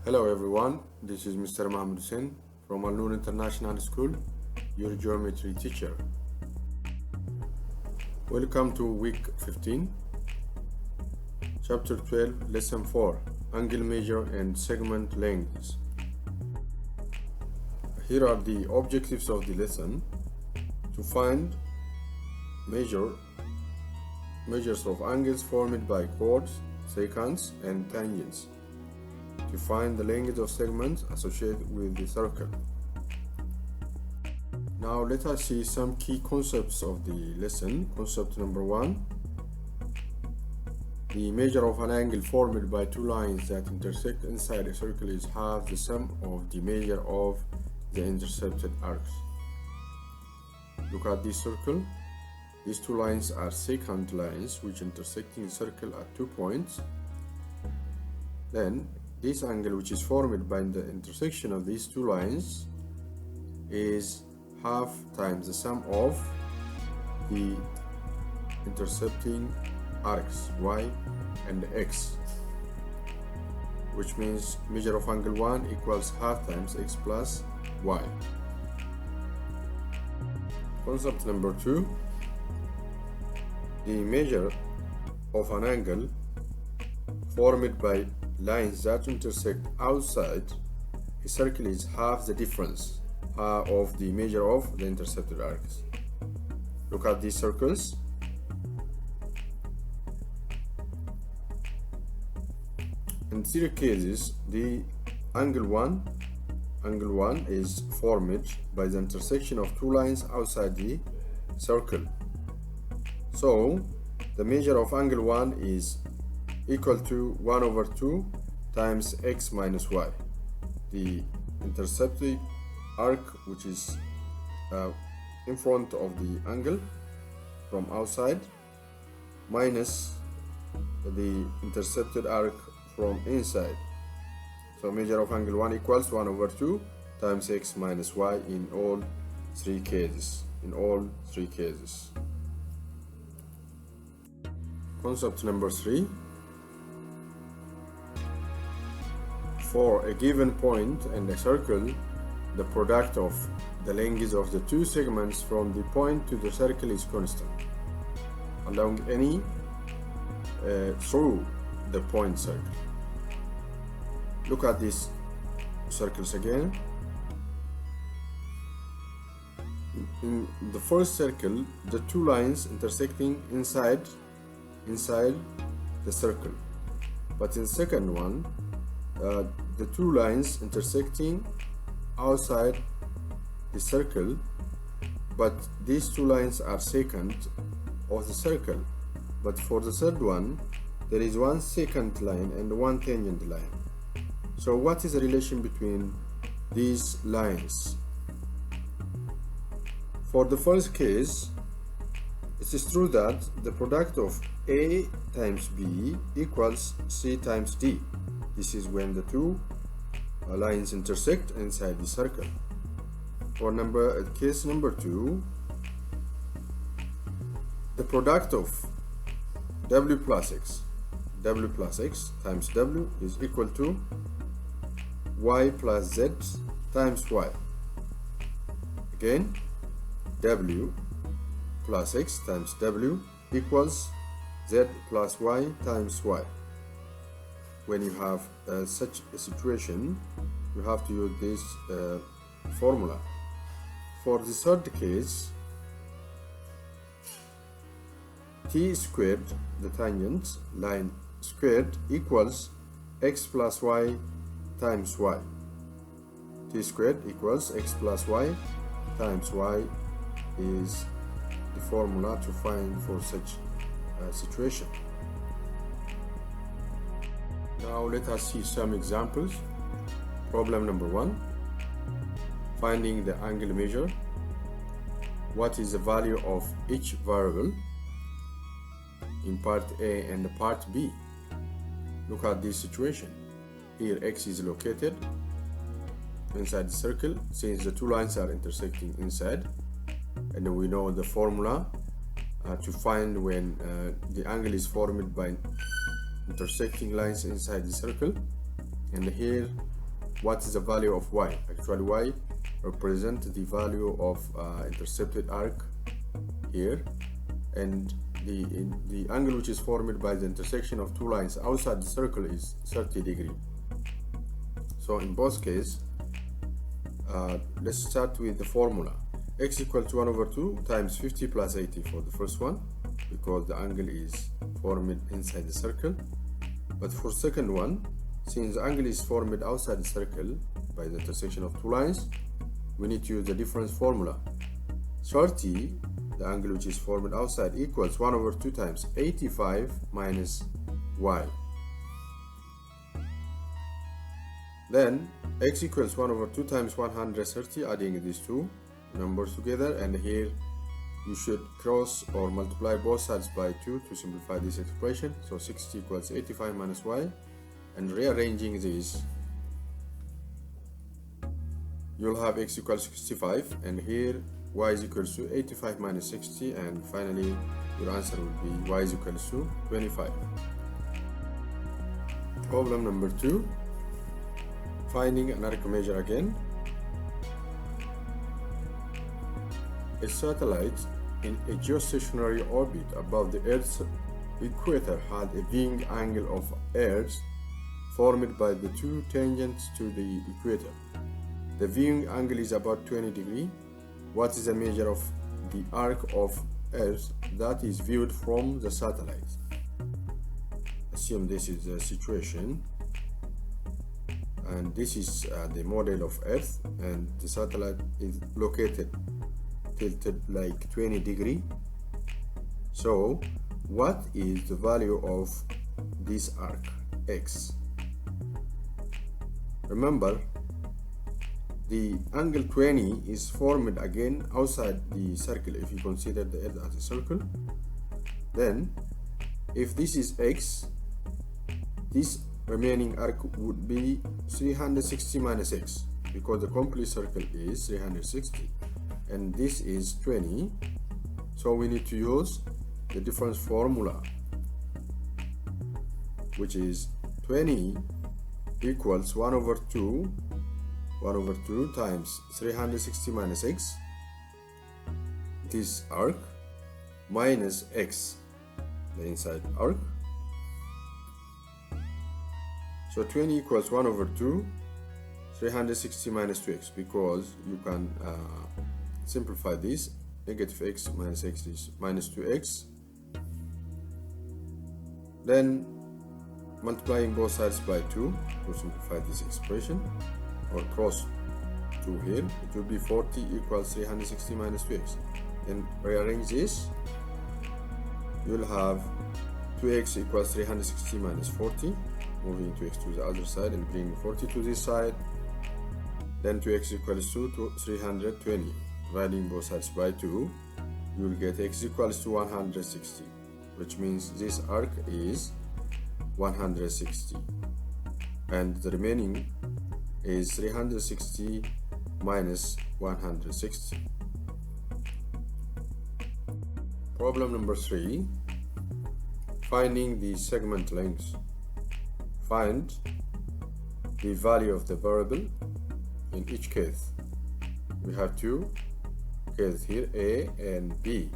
Hello everyone, this is Mr. Mohammed Hussein from Al Noor International School, your geometry teacher. Welcome to week 15, chapter 12, lesson 4, angle measure and segment lengths. Here are the objectives of the lesson: to find measures of angles formed by chords, secants, and tangents. To find the length of segments associated with the circle. Now let us see some key concepts of the lesson. Concept number 1. The measure of an angle formed by two lines that intersect inside a circle is half the sum of the measure of the intercepted arcs. Look at this circle. These two lines are secant lines which intersecting the circle at 2 points. Then this angle, which is formed by the intersection of these two lines, is half times the sum of the intercepting arcs y and x, which means measure of angle 1 equals half times x plus y. Concept number 2. The measure of an angle formed by lines that intersect outside a circle is half the difference of the measure of the intercepted arcs. Look at these circles. In three cases, the angle 1 is formed by the intersection of two lines outside the circle. So the measure of angle 1 is equal to 1 over 2 times x minus y. The intercepted arc, which is in front of the angle from outside, minus the intercepted arc from inside. So measure of angle 1 equals 1 over 2 times x minus y in all three cases. Concept number 3. For a given point and a circle, the product of the lengths of the two segments from the point to the circle is constant along any through the point circle. Look at these circles again. In the first circle, the two lines intersecting inside the circle, but in the second one, the two lines intersecting outside the circle, but these two lines are secant of the circle. But for the third one, there is one secant line and one tangent line. So what is the relation between these lines? For the first case, it is true that the product of A times B equals C times D. This is when the two lines intersect inside the circle. For case number 2, the product of W plus X times W is equal to Y plus Z times Y. Again, W plus X times W equals Z plus Y times Y. When you have such a situation, you have to use this formula. For the third case, T squared, the tangent line squared, equals X plus Y times Y. T squared equals X plus Y times Y is the formula to find for such a situation. Now let us see some examples. Problem number 1. Finding the angle measure. What is the value of each variable in part A and part B? Look at this situation. Here x is located inside the circle since the two lines are intersecting inside, and we know the formula to find when the angle is formed by intersecting lines inside the circle. And here, what is the value of y? Actually, y represents the value of intercepted arc here, and the angle which is formed by the intersection of two lines outside the circle is 30 degrees. So in both cases, let's start with the formula. X equal to 1 over 2 times 50 plus 80 for the first one, because the angle is formed inside the circle. But for second one, since the angle is formed outside the circle by the intersection of two lines, we need to use the difference formula. 30, the angle which is formed outside, equals 1 over 2 times 85 minus y. Then x equals 1 over 2 times 130, adding these two numbers together, and here you should cross or multiply both sides by 2 to simplify this expression. So 60 equals 85 minus y, and rearranging this, you'll have x equals 65, and here y is equals to 85 minus 60, and finally your answer will be y is equals to 25. Problem number 2, finding an arc measure again. A satellite in a geostationary orbit above the Earth's equator had a viewing angle of Earth formed by the two tangents to the equator. The viewing angle is about 20 degrees. What is the measure of the arc of Earth that is viewed from the satellite? Assume this is the situation, and this is the model of Earth, and the satellite is located tilted like 20 degrees. So what is the value of this arc x? Remember, the angle 20 is formed again outside the circle. If you consider the Earth as a circle, then if this is x, this remaining arc would be 360 minus x, because the complete circle is 360 and this is 20. So we need to use the difference formula, which is 20 equals 1 over 2 times 360 minus x, this arc, minus x, the inside arc. So 20 equals 1 over 2, 360 minus 2x, because you can simplify this. Negative x minus x is minus 2x. Then multiplying both sides by 2 to simplify this expression, or cross 2 here, it will be 40 equals 360 minus 2x. Then rearrange this, you'll have 2x equals 360 minus 40, moving 2x to the other side and bringing 40 to this side. Then 2x equals to 320. Dividing both sides by 2, you will get x equals to 160, which means this arc is 160, and the remaining is 360 minus 160. Problem number 3, finding the segment length. Find the value of the variable in each case. We have two cases here, A and B.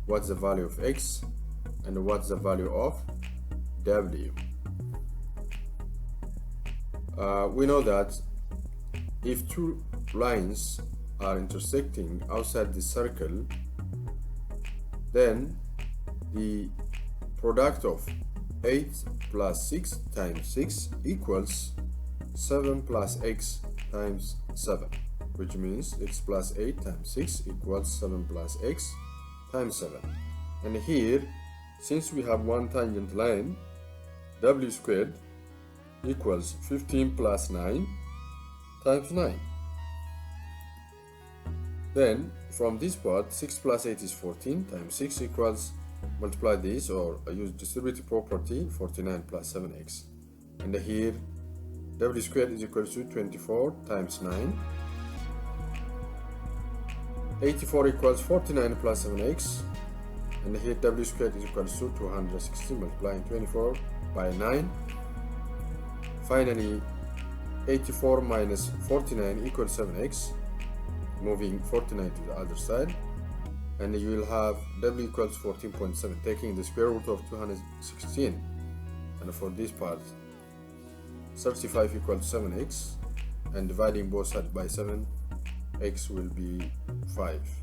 What's the value of X and what's the value of W? We know that if two lines are intersecting outside the circle, then the product of 8 plus 6 times 6 equals 7 plus x times 7, which means x plus 8 times 6 equals 7 plus x times 7. And here, since we have one tangent line, w squared equals 15 plus 9 times 9. Then from this part, 6 plus 8 is 14 times 6 equals, multiply this or use distributive property, 49 plus 7x. And here w squared is equal to 24 times 9. 84 equals 49 plus 7x. And here w squared is equal to 260, multiplying 24 by 9. Finally, 84 minus 49 equals 7x, moving 49 to the other side, and you will have w equals 14.7, taking the square root of 216. And for this part, 35 equals 7x, and dividing both sides by 7, x will be 5.